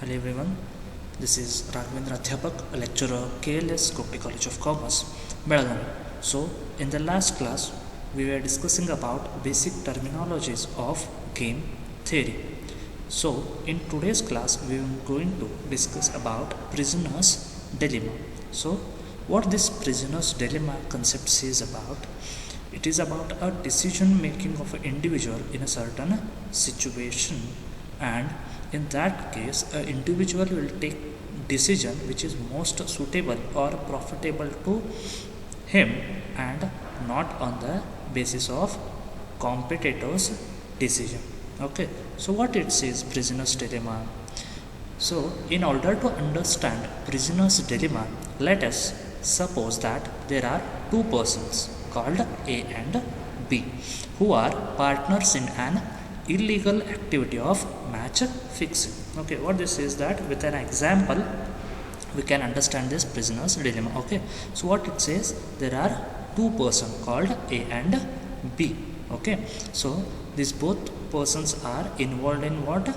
Hello everyone, this is Raghavendra Adhyapak, a lecturer, KLS Kopti College of Commerce, Belgaum. So, in the last class, we were discussing about basic terminologies of game theory. So, in today's class, we are going to discuss about prisoner's dilemma. So, what this prisoner's dilemma concept says about, it is about a decision making of an individual in a certain situation, and in that case an individual will take decision which is most suitable or profitable to him and not on the basis of competitor's decision. Okay, so what it says prisoner's dilemma. So in order to understand prisoner's dilemma, let us suppose that there are two persons called A and B who are partners in an illegal activity of match fixing. Okay, what this is that with an example we can understand this prisoner's dilemma. Okay, so what it says, there are two persons called A and B. Okay, so these both persons are involved in what?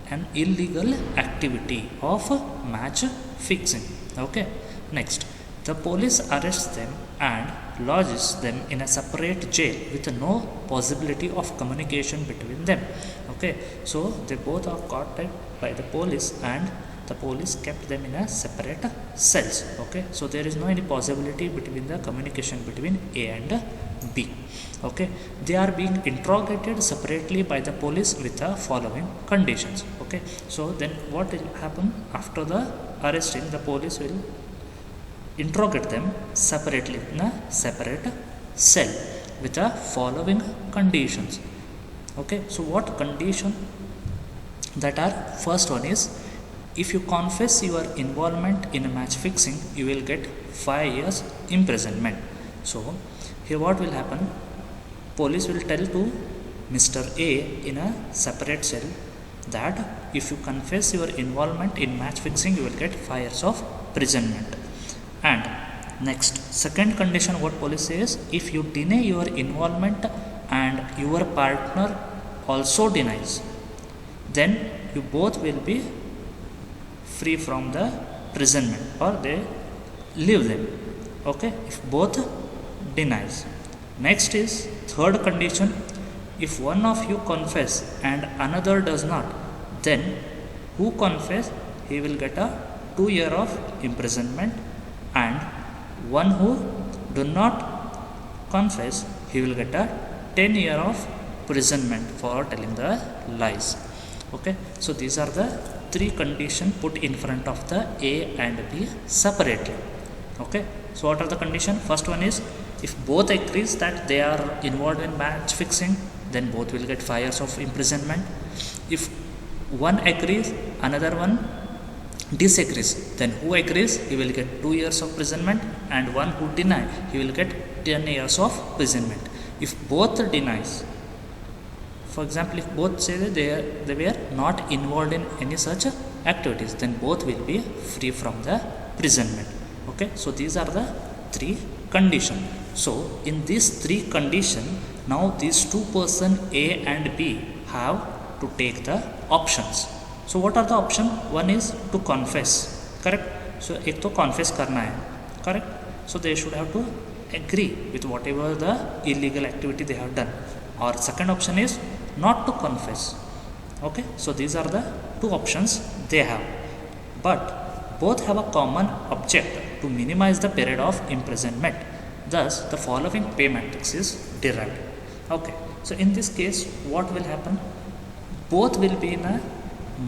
An illegal activity of match fixing. Okay, next the police arrests them and lodges them in a separate jail with no possibility of communication between them. Okay, so they both are caught by the police and the police kept them in a separate cells. Okay, so there is no any possibility between the communication between A and B. Okay, they are being interrogated separately by the police with the following conditions. Okay, so then what will happen after the arresting? The police will interrogate them separately in a separate cell with the following conditions. Okay, so what condition that are? First one is, if you confess your involvement in a match fixing, you will get 5 years imprisonment. So here what will happen? Police will tell to Mr. A in a separate cell that if you confess your involvement in match fixing, you will get 5 years of imprisonment. And next, second condition what police says, if you deny your involvement and your partner also denies, then you both will be free from the imprisonment or they leave them. Okay, if both denies. Next is third condition, if one of you confess and another does not, then who confess, he will get a 2 year of imprisonment, and one who do not confess, he will get a 10 year of imprisonment for telling the lies. Okay, so these are the three conditions put in front of the A and B separately. Okay, so what are the conditions? First one is, if both agrees that they are involved in match fixing, then both will get 5 years of imprisonment. If one agrees, another one disagrees, then who agrees, he will get 2 years of imprisonment, and one who deny, he will get 10 years of imprisonment. If both denies, for example, if both say that they were not involved in any such activities, then both will be free from the imprisonment. Okay, so these are the three conditions. So in these three conditions, now these two persons A and B have to take the options. So what are the options? One is to confess, correct? So एक तो confess करना है, correct? So they should have to agree with whatever the illegal activity they have done. Or second option is not to confess. Okay, so these are the two options they have, but both have a common object to minimize the period of imprisonment. Thus, the following pay matrix is derived. Okay, so in this case, what will happen? Both will be in a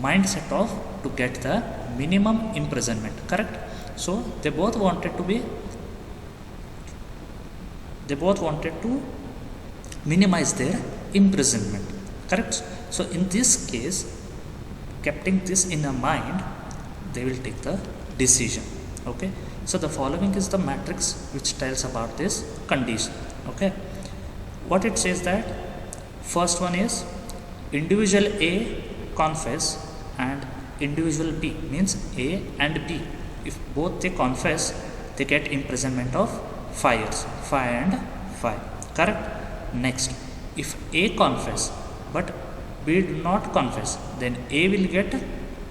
mindset of to get the minimum imprisonment, correct? So they both wanted to minimize their imprisonment, correct? So in this case, keeping this in a mind, they will take the decision. Okay, so the following is the matrix which tells about this condition. Okay, what it says that first one is individual A confess and individual B, means A and B, if both they confess, they get imprisonment of 5 years, 5 and 5, correct? Next, if A confess but B do not confess, then A will get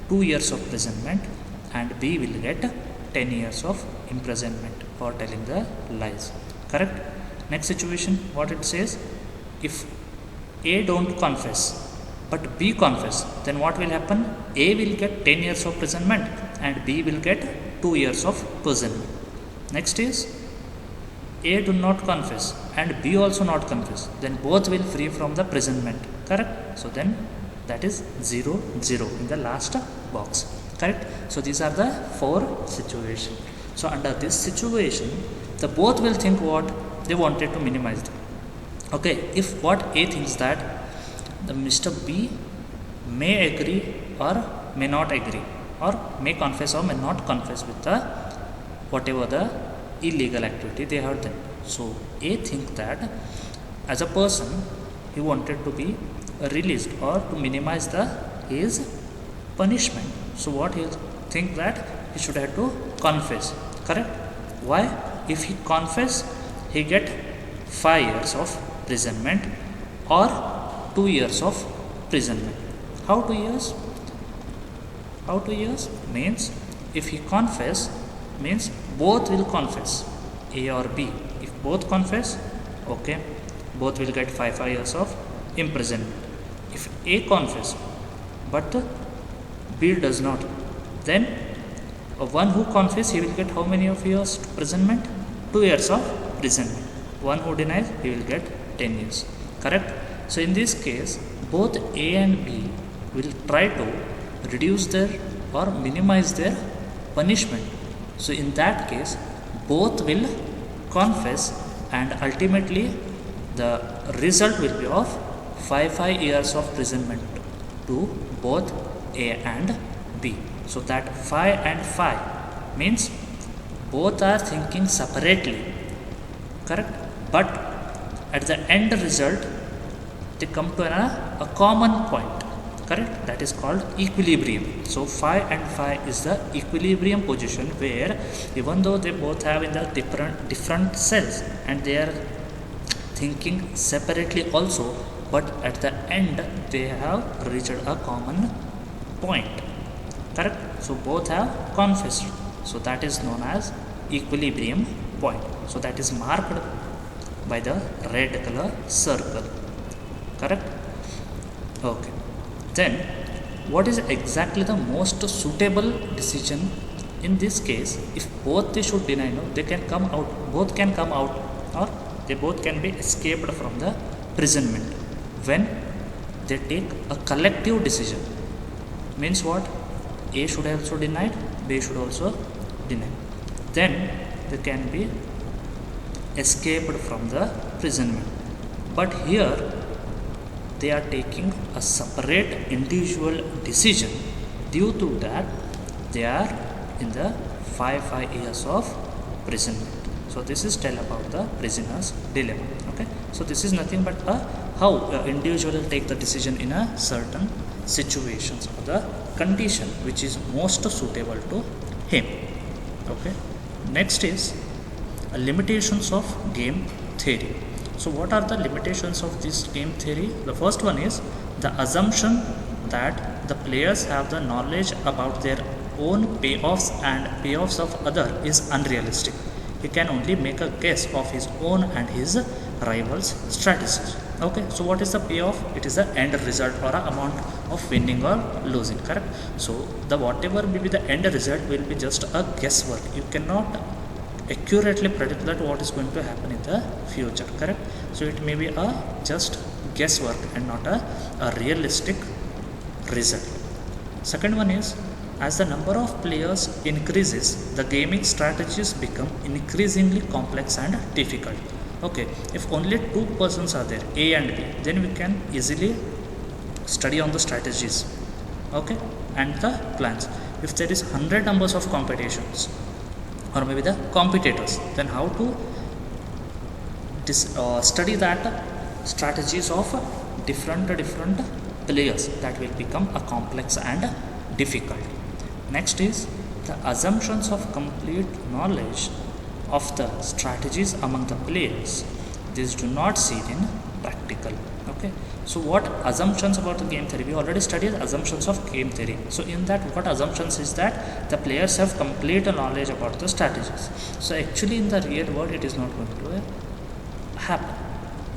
2 years of imprisonment and B will get 10 years of imprisonment for telling the lies. Correct? Next situation, what it says, if A don't confess but B confess, then what will happen? A will get 10 years of imprisonment and B will get 2 years of imprisonment. Next is A do not confess and B also not confess, then both will free from the imprisonment. Correct? So then that is 0 0 in the last box. Correct? So these are the 4 situations. So under this situation, the both will think what they wanted to minimize them. Okay, if what A thinks that the Mr. B may agree or may not agree, or may confess or may not confess with the whatever the illegal activity they have done. So A think that as a person he wanted to be released or to minimize the his punishment. So what he think that he should have to confess. Correct? Why? If he confess, he get 5 years of imprisonment or 2 years of imprisonment. How 2 years? How 2 years? Means if he confess, means both will confess, A or B. If both confess, okay, both will get 5 years of imprisonment. If A confess but B does not, then one who confess, he will get how many of years imprisonment? 2 years of imprisonment. One who denies, he will get 10 years. Correct? So in this case, both A and B will try to reduce their or minimize their punishment. So in that case, both will confess and ultimately the result will be of 5 years of imprisonment to both A and B. So that 5 and 5 means both are thinking separately. Correct? But at the end result, they come to a common point. Correct? That is called equilibrium. So 5 and 5 is the equilibrium position where even though they both have in the different cells and they are thinking separately also, but at the end they have reached a common point. Correct? So both have confessed. So that is known as equilibrium point. So that is marked by the red color circle. Correct? Okay. Then what is exactly the most suitable decision in this case? If both they should deny, no, they can come out, both can come out, or they both can be escaped from the imprisonment when they take a collective decision. Means what? A should also deny, B should also deny. Then they can be escaped from the imprisonment. But here they are taking a separate individual decision. Due to that, they are in the 5 years of imprisonment. So this is tell about the prisoner's dilemma. Okay. So this is nothing but how individual take the decision in a certain situations or the condition which is most suitable to him. Okay. Next is limitations of game theory. So what are the limitations of this game theory? The first one is the assumption that the players have the knowledge about their own payoffs and payoffs of other is unrealistic. He can only make a guess of his own and his rivals' strategies. Okay, so what is the payoff? It is the end result or a amount of winning or losing. Correct? So the whatever may be the end result will be just a guesswork. You cannot accurately predict that what is going to happen in the future. Correct? So it may be a just guesswork and not a realistic result. Second one is, as the number of players increases, the gaming strategies become increasingly complex and difficult. Okay, if only two persons are there, A and B, then we can easily study on the strategies, okay, and the plans. If there is 100 numbers of competitions or maybe the competitors, then how to study that strategies of different players, that will become a complex and difficult. Next is the assumptions of complete knowledge of the strategies among the players. These do not see in practical. Okay, so what assumptions about the game theory? We already studied assumptions of game theory. So in that, what assumptions is that the players have complete knowledge about the strategies. So actually in the real world it is not going to happen.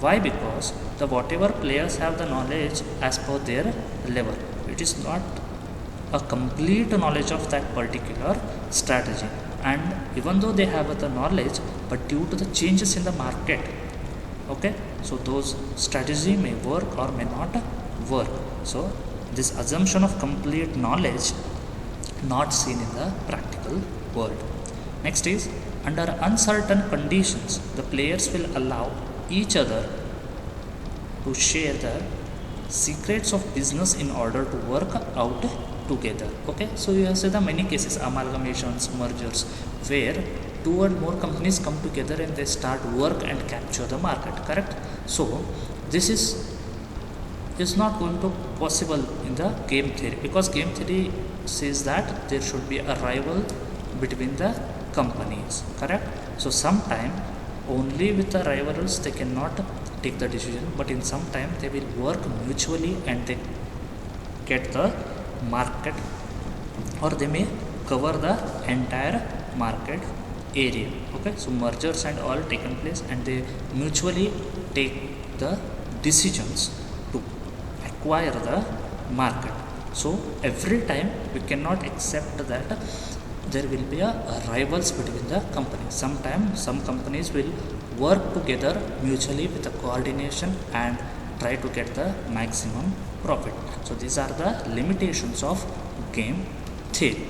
Why? Because the whatever players have the knowledge as per their level, it is not a complete knowledge of that particular strategy. And even though they have the knowledge, but due to the changes in the market, okay, so those strategy may work or may not work. So this assumption of complete knowledge not seen in the practical world. Next is, under uncertain conditions the players will allow each other to share the secrets of business in order to work out together. Okay, so you have seen the many cases, amalgamations, mergers, where two or more companies come together and they start work and capture the market, correct? So this is not going to possible in the game theory, because game theory says that there should be a rival between the companies, correct? So sometime only with the rivals they cannot take the decision, but in some time they will work mutually and they get the market, or they may cover the entire market area. Okay, so mergers and all taken place and they mutually take the decisions to acquire the market. So every time we cannot accept that there will be a rivals between the companies. Sometimes some companies will work together mutually with the coordination and try to get the maximum profit. So these are the limitations of game theory.